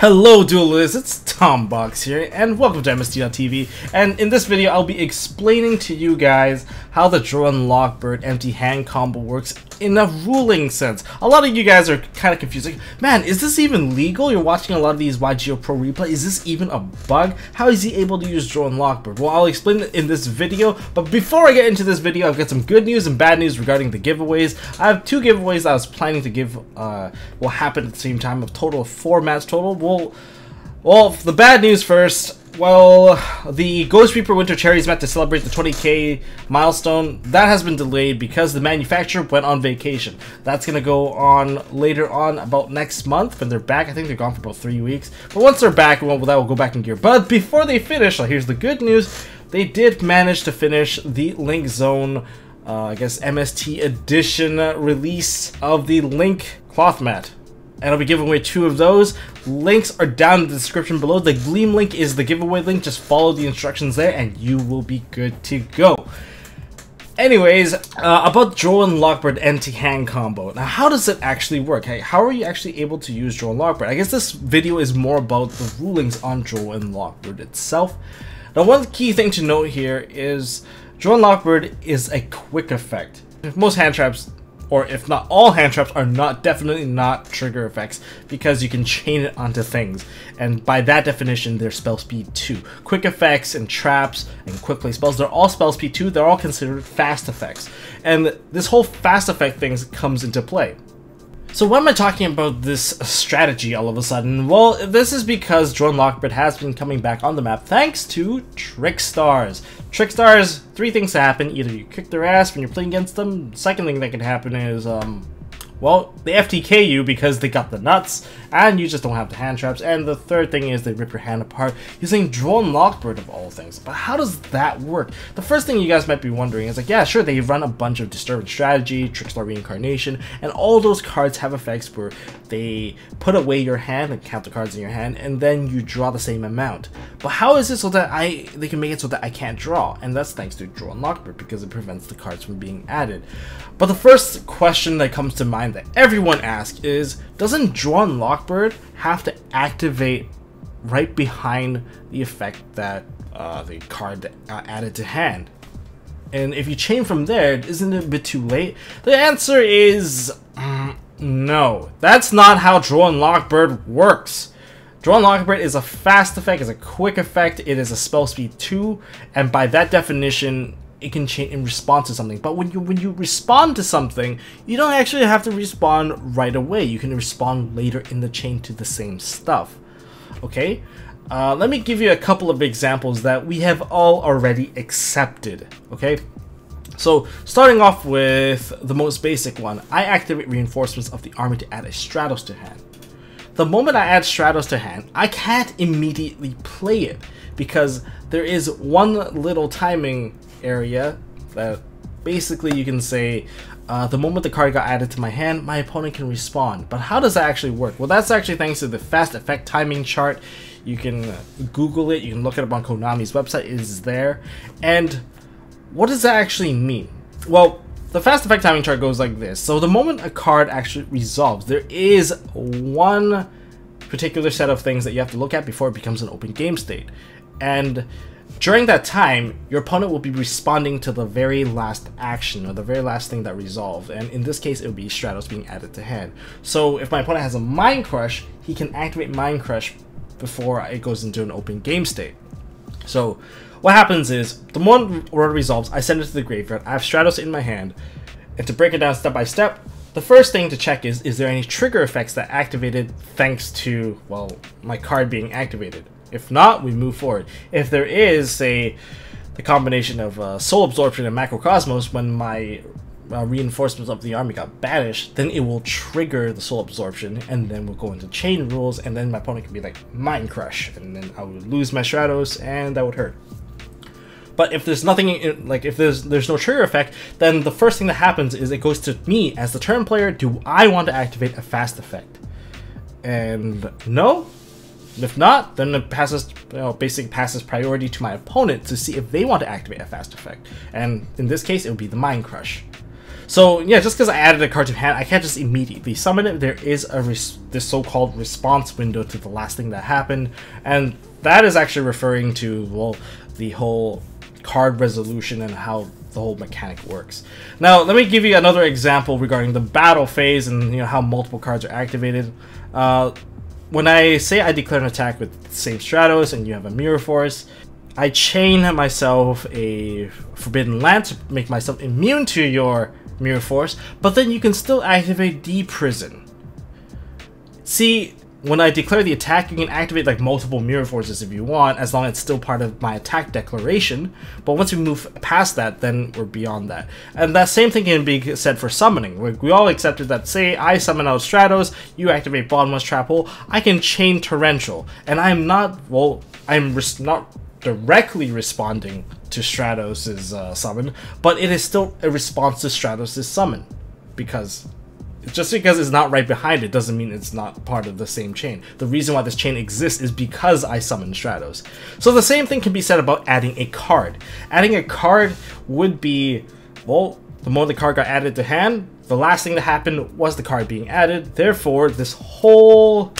Hello Duelists, it's Tombox here, and welcome to MST.TV, and in this video I'll be explaining to you guys how the Droll and Lockbird empty hand combo works in a ruling sense. A lot of you guys are kind of confused, like, man, is this even legal? You're watching a lot of these YGO Pro replay, is this even a bug? How is he able to use Droll and Lockbird? Well, I'll explain it in this video, but before I get into this video, I've got some good news and bad news regarding the giveaways. I have two giveaways that I was planning to give, will happen at the same time, a total of 4 mats total. Well, the bad news first. Well, the Ghost Reaper Winter Cherries meant to celebrate the 20k milestone. That has been delayed because the manufacturer went on vacation. That's going to go on later on, about next month when they're back. I think they're gone for about 3 weeks. But once they're back, well, that will go back in gear. But before they finish, here's the good news. They did manage to finish the Link Zone, I guess, MST edition release of the Link cloth mat. And I'll be giving away 2 of those. Links are down in the description below. The Gleam link is the giveaway link. Just follow the instructions there and you will be good to go. Anyways, about Droll and Lockbird empty hand combo. Now, how does it actually work? Hey, how are you actually able to use Droll and Lockbird? I guess this video is more about the rulings on Droll and Lockbird itself. Now, one key thing to note here is Droll and Lockbird is a quick effect. Most hand traps, or if not all hand traps, are definitely not trigger effects because you can chain it onto things, and by that definition they're spell speed 2. Quick effects and traps and quick play spells, they're all spell speed 2, they're all considered fast effects, and this whole fast effect thing comes into play. So why am I talking about this strategy all of a sudden? Well, this is because Droll and Lockbird has been coming back on the map thanks to Trick Stars. Trick Stars, 3 things to happen. Either you kick their ass when you're playing against them. Second thing that can happen is, well, they FTK you because they got the nuts, and you just don't have the hand traps. And the third thing is they rip your hand apart using Droll and Lockbird of all things. But how does that work? The first thing you guys might be wondering is like, yeah, sure, they run a bunch of Disturbance Strategy, Trickstar Reincarnation, and all those cards have effects where they put away your hand and count the cards in your hand, and then you draw the same amount. But how is it so that they can make it so that I can't draw? And that's thanks to Droll and Lockbird because it prevents the cards from being added. But the first question that comes to mind that everyone asks is, doesn't Droll and Lockbird have to activate right behind the effect that the card added to hand? And if you chain from there, isn't it a bit too late? The answer is no. That's not how Droll and Lockbird works. Droll and Lockbird is a fast effect, it's a quick effect, it is a spell speed 2, and by that definition, it can change in response to something. But when you respond to something, you don't actually have to respond right away. You can respond later in the chain to the same stuff. Okay? Let me give you a couple of examples that we have all already accepted. Okay? So, starting off with the most basic one, I activate reinforcements of the army to add a Stratos to hand. The moment I add Stratos to hand, I can't immediately play it because there is one little timing area that basically you can say the moment the card got added to my hand, my opponent can respond. But how does that actually work? Well, that's actually thanks to the fast effect timing chart. You can Google it, you can look it up on Konami's website, it is there. And what does that actually mean? Well, the fast effect timing chart goes like this. So the moment a card actually resolves, there is one particular set of things that you have to look at before it becomes an open game state. And during that time, your opponent will be responding to the very last action, or the very last thing that resolved, and in this case it will be Stratos being added to hand. So if my opponent has a Mind Crush, he can activate Mind Crush before it goes into an open game state. So what happens is, the moment word resolves, I send it to the graveyard, I have Stratos in my hand, and to break it down step by step, the first thing to check is there any trigger effects that activated thanks to, well, my card being activated? If not, we move forward. If there is, say, the combination of Soul Absorption and Macrocosmos, when my reinforcements of the army got banished, then it will trigger the Soul Absorption, and then we'll go into chain rules, and then my opponent can be like, Mind Crush, and then I would lose my Stratos, and that would hurt. But if there's nothing, like if there's no trigger effect, then the first thing that happens is it goes to me as the turn player. Do I want to activate a fast effect? And no. If not, then it passes, basically passes priority to my opponent to see if they want to activate a fast effect. And in this case, it would be the Mind Crush. So yeah, just because I added a card to hand, I can't just immediately summon it. There is this so-called response window to the last thing that happened, and that is actually referring to, well, the whole card resolution and how the whole mechanic works. Now, let me give you another example regarding the battle phase and how multiple cards are activated. When I say I declare an attack with the same Stratos and you have a Mirror Force, I chain myself a Forbidden Lance to make myself immune to your Mirror Force, but then you can still activate Deprison. See, when I declare the attack, you can activate like multiple Mirror Forces if you want, as long as it's still part of my attack declaration. But once we move past that, then we're beyond that. And that same thing can be said for summoning. We all accepted that, say I summon out Stratos, you activate Bottomless Trap Hole, I can chain Torrential. And I'm not, well, I'm not directly responding to Stratos' summon, but it is still a response to Stratos' summon. Because just because it's not right behind it doesn't mean it's not part of the same chain. The reason why this chain exists is because I summoned Stratos. So the same thing can be said about adding a card. Adding a card would be, well, the moment the card got added to hand, the last thing that happened was the card being added. Therefore, this whole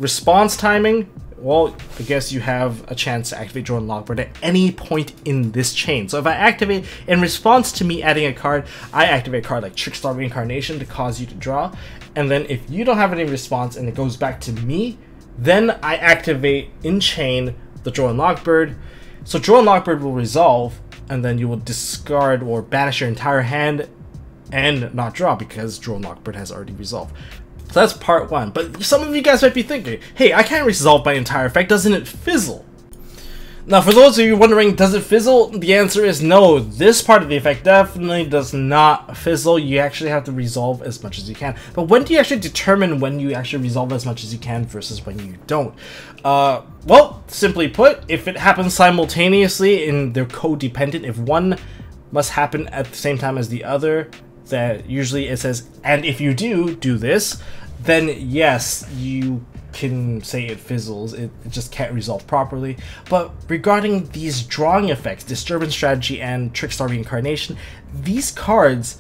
response timing, well, I guess you have a chance to activate Droll and Lockbird at any point in this chain. So if I activate, in response to me adding a card, I activate a card like Trickstar Reincarnation to cause you to draw. And then if you don't have any response and it goes back to me, then I activate in chain the Droll and Lockbird. So Droll and Lockbird will resolve, and then you will discard or banish your entire hand and not draw because Droll and Lockbird has already resolved. So that's part one. But some of you guys might be thinking, hey, I can't resolve my entire effect, doesn't it fizzle? Now, for those of you wondering, does it fizzle? The answer is no. This part of the effect definitely does not fizzle. You actually have to resolve as much as you can. But when do you actually determine when you actually resolve as much as you can versus when you don't? Well, simply put, if it happens simultaneously and they're codependent, if one must happen at the same time as the other, that usually it says, and if you do this, then yes, you can say it fizzles, it just can't resolve properly. But regarding these drawing effects, Disturbance Strategy and Trickstar Reincarnation, these cards,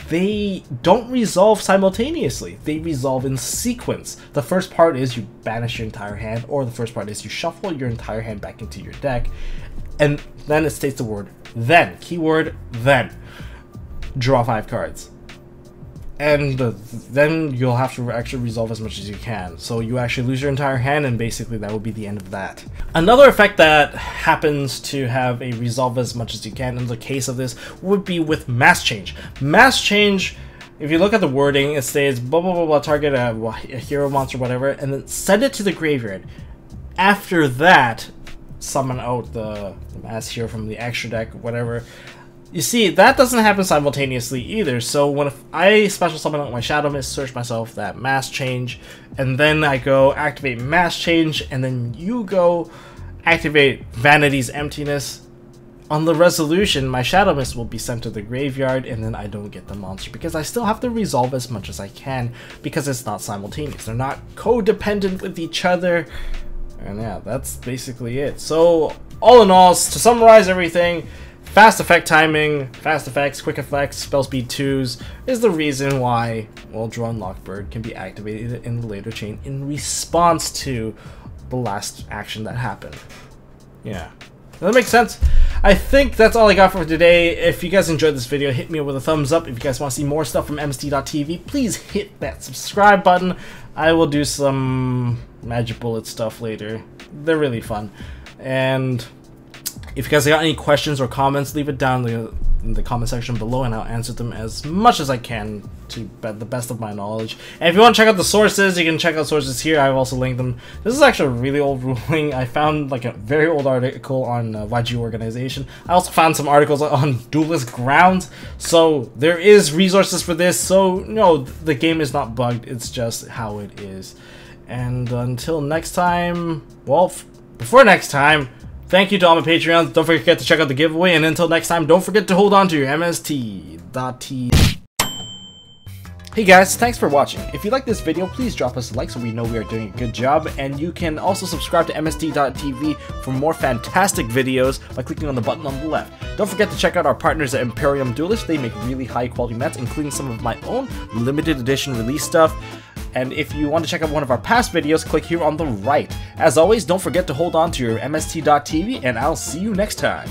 they don't resolve simultaneously, they resolve in sequence. The first part is you banish your entire hand, or the first part is you shuffle your entire hand back into your deck, and then it states the word then, keyword then. Draw 5 cards, and then you'll have to actually resolve as much as you can. So you actually lose your entire hand, and basically that will be the end of that. Another effect that happens to have a resolve as much as you can in the case of this would be with Mass Change. Mass Change, if you look at the wording, it says blah blah blah blah, target a hero monster, whatever, and then send it to the graveyard. After that, summon out the mass hero from the extra deck, whatever. You see, that doesn't happen simultaneously either, so when I special summon out my Shadow Mist, search myself that Mass Change, and then I go activate Mass Change, and then you go activate Vanity's Emptiness, on the resolution, my Shadow Mist will be sent to the graveyard, and then I don't get the monster, because I still have to resolve as much as I can, because it's not simultaneous. They're not codependent with each other, and yeah, that's basically it. So, all in all, to summarize everything, fast effect timing, fast effects, quick effects, spell speed 2s is the reason why, well, Droll and Lockbird can be activated in the later chain in response to the last action that happened. Yeah. Does that make sense? I think that's all I got for today. If you guys enjoyed this video, hit me with a thumbs up. If you guys want to see more stuff from MST.TV, please hit that subscribe button. I will do some Magic Bullet stuff later. They're really fun. And if you guys got any questions or comments, leave it down in the comment section below, and I'll answer them as much as I can to the best of my knowledge. And if you want to check out the sources, you can check out sources here. I've also linked them. This is actually a really old ruling. I found like a very old article on YG Organization. I also found some articles on Duelist Grounds. So there is resources for this. So no, the game is not bugged. It's just how it is. And until next time, well, before next time, thank you to all my Patreons. Don't forget to check out the giveaway. And until next time, don't forget to hold on to your MST.TV. Hey guys, thanks for watching. If you like this video, please drop us a like so we know we are doing a good job, and you can also subscribe to MST.TV for more fantastic videos by clicking on the button on the left. Don't forget to check out our partners at Imperium Duelist. They make really high quality mats, including some of my own limited edition release stuff. And if you want to check out one of our past videos, click here on the right. As always, don't forget to hold on to your MST.TV, and I'll see you next time.